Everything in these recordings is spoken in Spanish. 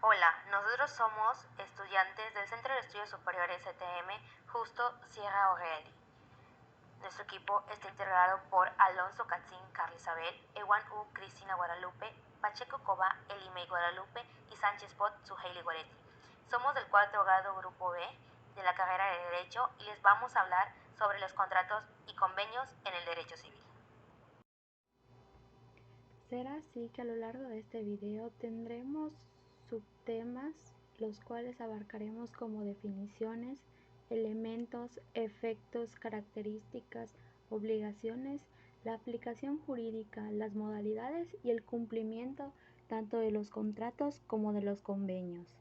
Hola, nosotros somos estudiantes del Centro de Estudios Superiores CTM Justo Sierra O'Reilly. Nuestro equipo está integrado por Alonso Catzín Carlisabel, Ewan U. Cristina Guadalupe, Pacheco Coba, Elimei Guadalupe y Sánchez Pot Suheili Goretti. Somos del cuarto grado Grupo B de la carrera de Derecho y les vamos a hablar sobre los contratos y convenios en el derecho civil. Será así que a lo largo de este video tendremos subtemas los cuales abarcaremos como definiciones, elementos, efectos, características, obligaciones, la aplicación jurídica, las modalidades y el cumplimiento tanto de los contratos como de los convenios.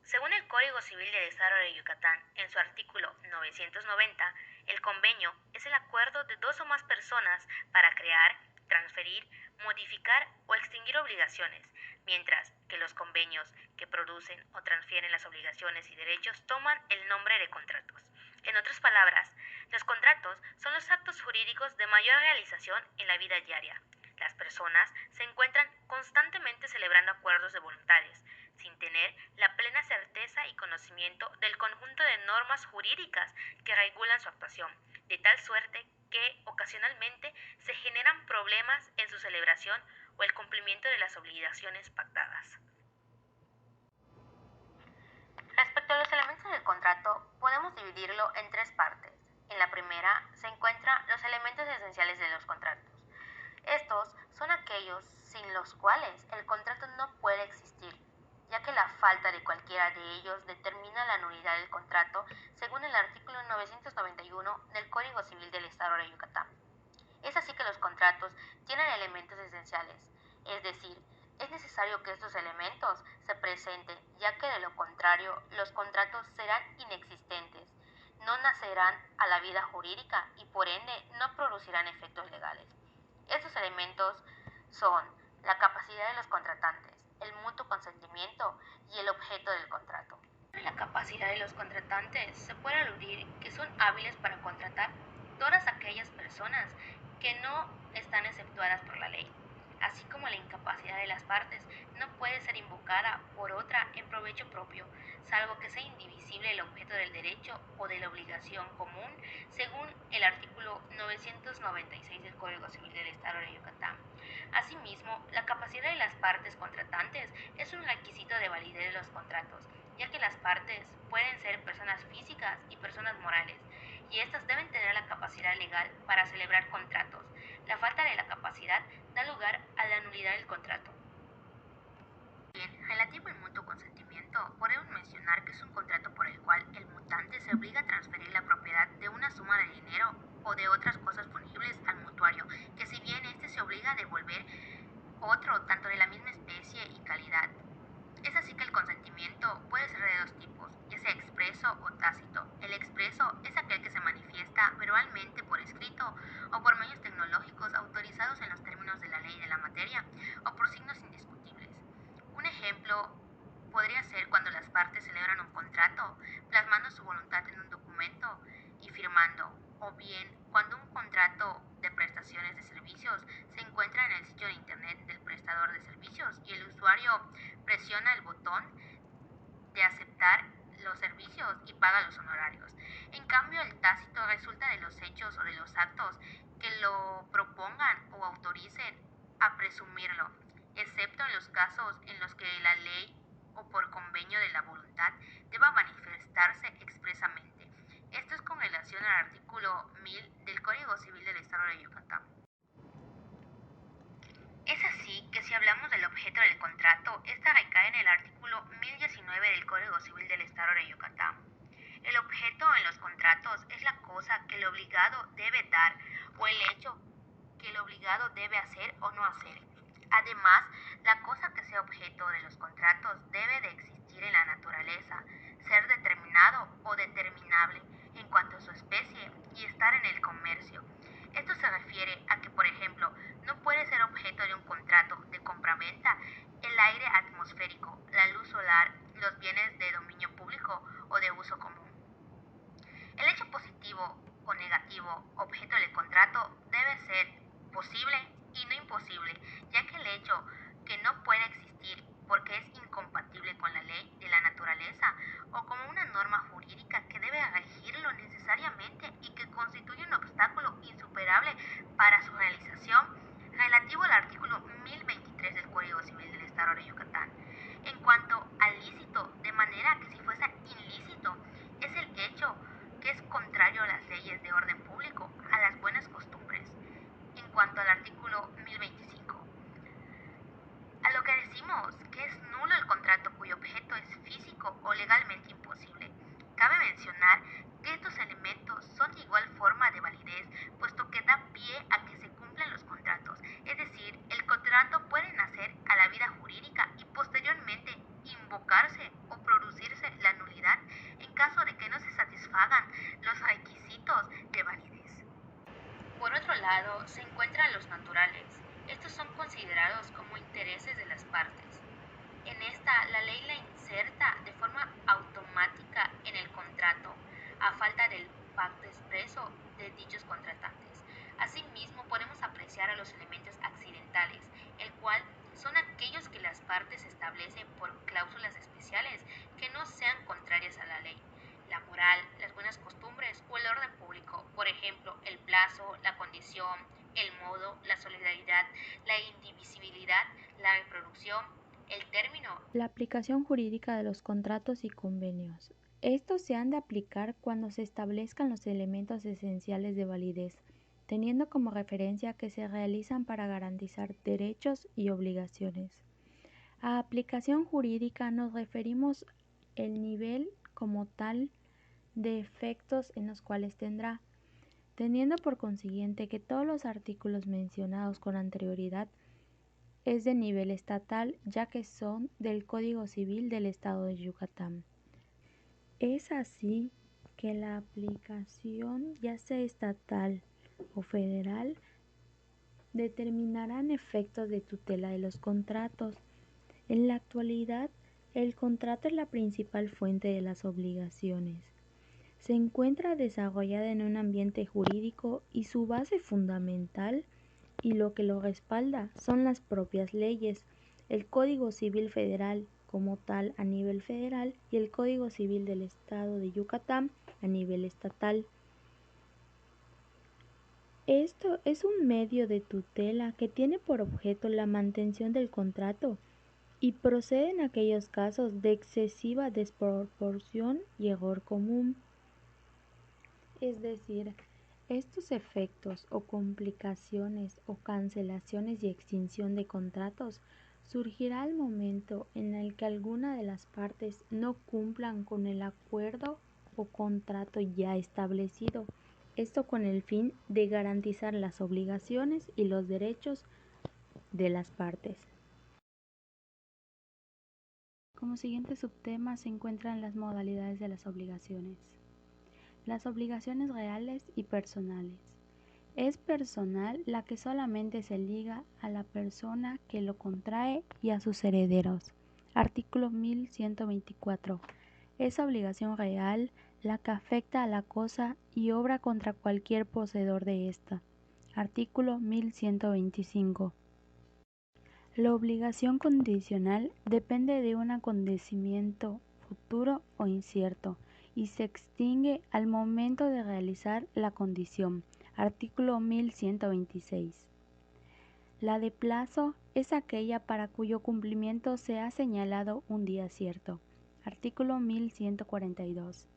Según el Código Civil del Estado de Yucatán, en su artículo 990, el convenio es el acuerdo de dos o más personas para crear, transferir, modificar o extinguir obligaciones, mientras que los convenios que producen o transfieren las obligaciones y derechos toman el nombre de contratos. En otras palabras, los contratos son los actos jurídicos de mayor realización en la vida diaria. Las personas se encuentran constantemente celebrando acuerdos de voluntades, sin tener la plena certeza y conocimiento del conjunto de normas jurídicas que regulan su actuación, de tal suerte que ocasionalmente se generan problemas en su celebración o el cumplimiento de las obligaciones pactadas. Respecto a los elementos del contrato, podemos dividirlo en tres partes. En la primera se encuentran los elementos esenciales de los contratos. Estos son aquellos sin los cuales el contrato no puede existir, ya que la falta de cualquiera de ellos determina la nulidad del contrato según el artículo 991 del Código Civil del Estado de Yucatán. Es así que los contratos tienen elementos esenciales, es decir, es necesario que estos elementos se presenten, ya que de lo contrario los contratos serán inexistentes, no nacerán a la vida jurídica y por ende no producirán efectos legales. Estos elementos son la capacidad de los contratantes, el mutuo consentimiento y el objeto del contrato. En la capacidad de los contratantes se puede aludir que son hábiles para contratar todas aquellas personas que no están exceptuadas por la ley, así como la incapacidad de las partes no puede ser invocada por otra en provecho propio, salvo que sea indivisible el objeto del derecho o de la obligación común, según el artículo 996 del Código Civil del Estado de Yucatán. Asimismo, la capacidad de las partes contratantes es un requisito de validez de los contratos, ya que las partes pueden ser personas físicas y personas morales, y estas deben tener la capacidad legal para celebrar contratos. La falta de la capacidad da lugar a la nulidad del contrato. Bien, relativo al mutuo consentimiento, podemos mencionar que es un contrato por el cual el mutante se obliga a transferir la propiedad de una suma de dinero o de otras cosas fungibles al mutuario, que si bien éste se obliga a devolver otro tanto de la misma especie y calidad. Es así que el consentimiento puede ser de dos tipos, ya sea expreso o tácito. El expreso es aquel que se manifiesta verbalmente por escrito o por medios tecnológicos autorizados en los términos de la ley de la materia o por signos indiscutibles. Un ejemplo podría ser cuando las partes celebran un contrato, plasmando su voluntad en un documento y firmando, o bien cuando un contrato de prestaciones de servicios se encuentra en el sitio de internet del prestador de servicios y el usuario presiona el botón de aceptar los servicios y paga los honorarios. En cambio, el tácito resulta de los hechos o de los actos que lo propongan o autoricen a presumirlo, excepto en los casos en los que la ley o por convenio de la voluntad deba manifestarse expresamente. Esto es con relación al artículo 1000 del Código Civil del Estado de Yucatán. Es así que si hablamos del objeto del contrato, esta recae en el artículo 1019 del Código Civil del Estado de Yucatán. El objeto en los contratos es la cosa que el obligado debe dar o el hecho que el obligado debe hacer o no hacer. Además, la cosa que sea objeto de los contratos debe de existir en la naturaleza, ser determinado o determinable en cuanto a su especie y estar en el comercio. Esto se refiere a que, por ejemplo, no puede ser objeto de un contrato de compraventa el aire atmosférico, la luz solar, los bienes de dominio público o de uso común. El hecho positivo o negativo objeto del contrato debe ser posible y no imposible, ya que el hecho que no puede existir porque es incompatible con revocarse o producirse la nulidad en caso de que no se satisfagan los requisitos de validez. Por otro lado, se encuentran los naturales. Estos son considerados como intereses de las partes. En esta, la ley la inserta de forma automática en el contrato, a falta del pacto expreso de dichos contratantes. Asimismo, podemos apreciar a los elementos accidentales, el cual son aquellos que las partes establecen por cláusulas especiales que no sean contrarias a la ley, la moral, las buenas costumbres o el orden público, por ejemplo, el plazo, la condición, el modo, la solidaridad, la indivisibilidad, la reproducción, el término. La aplicación jurídica de los contratos y convenios. Estos se han de aplicar cuando se establezcan los elementos esenciales de validez, teniendo como referencia que se realizan para garantizar derechos y obligaciones. A aplicación jurídica nos referimos el nivel como tal de efectos en los cuales tendrá, teniendo por consiguiente que todos los artículos mencionados con anterioridad es de nivel estatal, ya que son del Código Civil del Estado de Yucatán. Es así que la aplicación, ya sea estatal o federal, determinarán efectos de tutela de los contratos. En la actualidad, el contrato es la principal fuente de las obligaciones. Se encuentra desarrollada en un ambiente jurídico y su base fundamental y lo que lo respalda son las propias leyes, el Código Civil Federal como tal a nivel federal y el Código Civil del Estado de Yucatán a nivel estatal. Esto es un medio de tutela que tiene por objeto la mantención del contrato y procede en aquellos casos de excesiva desproporción y error común. Es decir, estos efectos o complicaciones o cancelaciones y extinción de contratos surgirá al momento en el que alguna de las partes no cumplan con el acuerdo o contrato ya establecido, esto con el fin de garantizar las obligaciones y los derechos de las partes. Como siguiente subtema se encuentran las modalidades de las obligaciones. Las obligaciones reales y personales. Es personal la que solamente se liga a la persona que lo contrae y a sus herederos. Artículo 1124. Es obligación real la que afecta a la cosa y obra contra cualquier poseedor de ésta. Artículo 1125. La obligación condicional depende de un acontecimiento futuro o incierto y se extingue al momento de realizar la condición. Artículo 1126. La de plazo es aquella para cuyo cumplimiento se ha señalado un día cierto. Artículo 1142.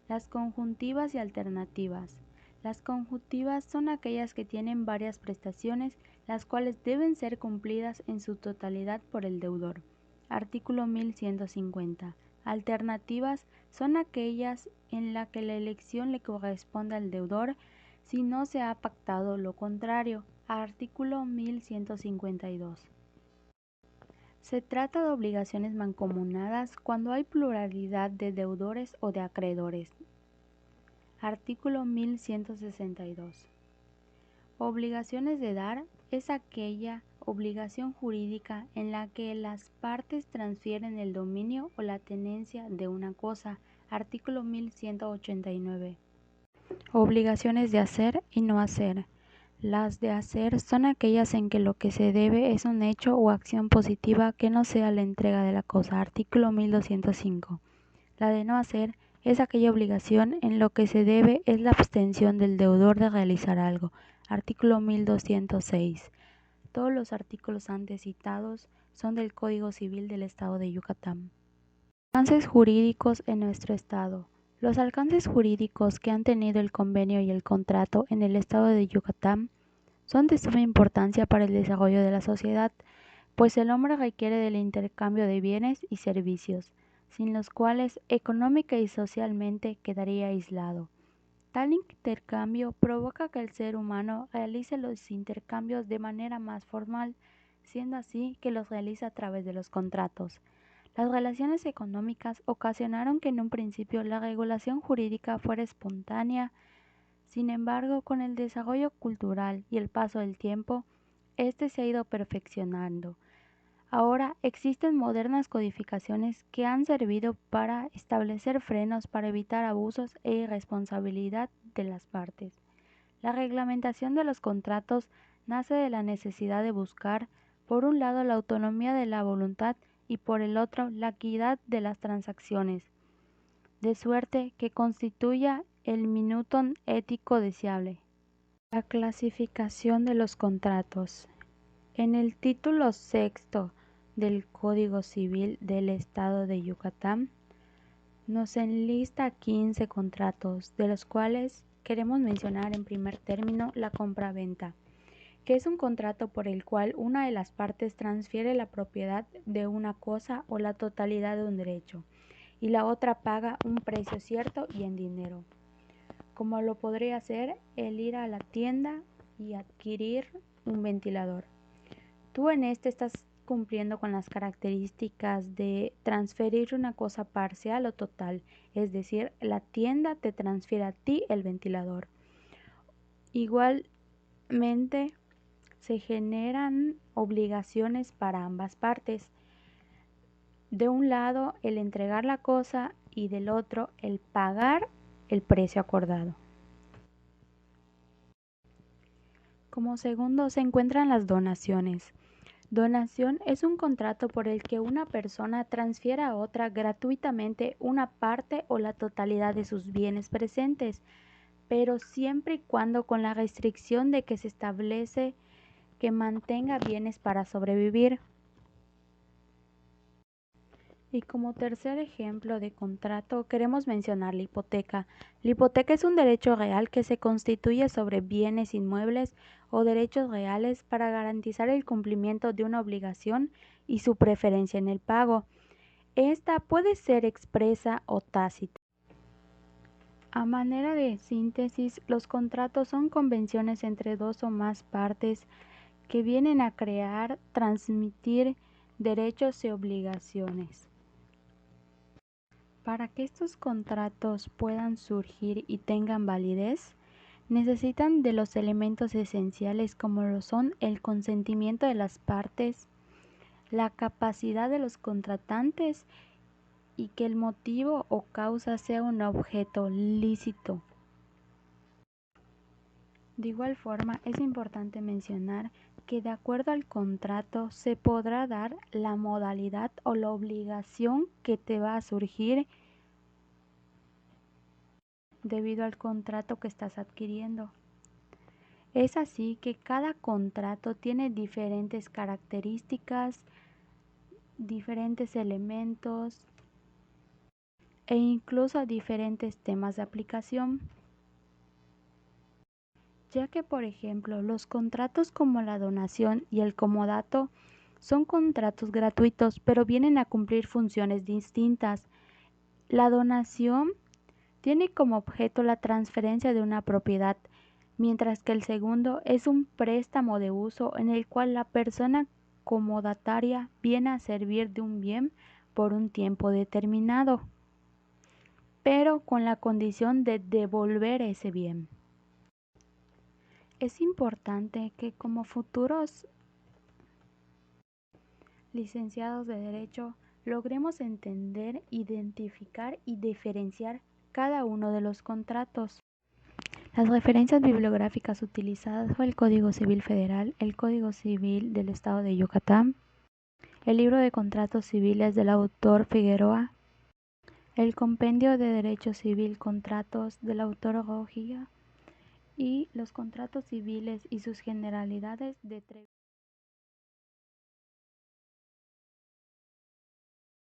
Las conjuntivas y alternativas. Las conjuntivas son aquellas que tienen varias prestaciones, las cuales deben ser cumplidas en su totalidad por el deudor. Artículo 1150. Alternativas son aquellas en las que la elección le corresponde al deudor si no se ha pactado lo contrario. Artículo 1152. Se trata de obligaciones mancomunadas cuando hay pluralidad de deudores o de acreedores. Artículo 1162. Obligaciones de dar es aquella obligación jurídica en la que las partes transfieren el dominio o la tenencia de una cosa. Artículo 1189. Obligaciones de hacer y no hacer. Las de hacer son aquellas en que lo que se debe es un hecho o acción positiva que no sea la entrega de la cosa. Artículo 1205. La de no hacer es aquella obligación en lo que se debe es la abstención del deudor de realizar algo. Artículo 1206. Todos los artículos antes citados son del Código Civil del Estado de Yucatán. Alcances jurídicos en nuestro Estado. Los alcances jurídicos que han tenido el convenio y el contrato en el Estado de Yucatán son de suma importancia para el desarrollo de la sociedad, pues el hombre requiere del intercambio de bienes y servicios, sin los cuales económica y socialmente quedaría aislado. Tal intercambio provoca que el ser humano realice los intercambios de manera más formal, siendo así que los realiza a través de los contratos. Las relaciones económicas ocasionaron que en un principio la regulación jurídica fuera espontánea. Sin embargo, con el desarrollo cultural y el paso del tiempo, este se ha ido perfeccionando. Ahora existen modernas codificaciones que han servido para establecer frenos para evitar abusos e irresponsabilidad de las partes. La reglamentación de los contratos nace de la necesidad de buscar, por un lado, la autonomía de la voluntad y por el otro, la equidad de las transacciones, de suerte que constituya el minutum ético deseable. La clasificación de los contratos. En el título sexto del Código Civil del Estado de Yucatán, nos enlista 15 contratos, de los cuales queremos mencionar en primer término la compraventa, que es un contrato por el cual una de las partes transfiere la propiedad de una cosa o la totalidad de un derecho, y la otra paga un precio cierto y en dinero, como lo podría ser el ir a la tienda y adquirir un ventilador. Tú en este estás cumpliendo con las características de transferir una cosa parcial o total, es decir, la tienda te transfiere a ti el ventilador. Igualmente, se generan obligaciones para ambas partes. De un lado, el entregar la cosa y del otro, el pagar el precio acordado. Como segundo, se encuentran las donaciones. Donación es un contrato por el que una persona transfiere a otra gratuitamente una parte o la totalidad de sus bienes presentes, pero siempre y cuando con la restricción de que se establece que mantenga bienes para sobrevivir. Y como tercer ejemplo de contrato queremos mencionar la hipoteca. La hipoteca es un derecho real que se constituye sobre bienes inmuebles o derechos reales para garantizar el cumplimiento de una obligación y su preferencia en el pago. Esta puede ser expresa o tácita. A manera de síntesis, los contratos son convenciones entre dos o más partes que vienen a crear, transmitir derechos y obligaciones. Para que estos contratos puedan surgir y tengan validez, necesitan de los elementos esenciales como lo son el consentimiento de las partes, la capacidad de los contratantes y que el motivo o causa sea un objeto lícito. De igual forma, es importante mencionar que de acuerdo al contrato se podrá dar la modalidad o la obligación que te va a surgir debido al contrato que estás adquiriendo. Es así que cada contrato tiene diferentes características, diferentes elementos e incluso diferentes temas de aplicación. Ya que, por ejemplo, los contratos como la donación y el comodato son contratos gratuitos, pero vienen a cumplir funciones distintas. La donación tiene como objeto la transferencia de una propiedad, mientras que el segundo es un préstamo de uso en el cual la persona comodataria viene a servir de un bien por un tiempo determinado, pero con la condición de devolver ese bien. Es importante que como futuros licenciados de Derecho logremos entender, identificar y diferenciar cada uno de los contratos. Las referencias bibliográficas utilizadas fue el Código Civil Federal, el Código Civil del Estado de Yucatán, el Libro de Contratos Civiles del autor Figueroa, el Compendio de Derecho Civil Contratos del autor Rojía y los contratos civiles y sus generalidades de Treviño.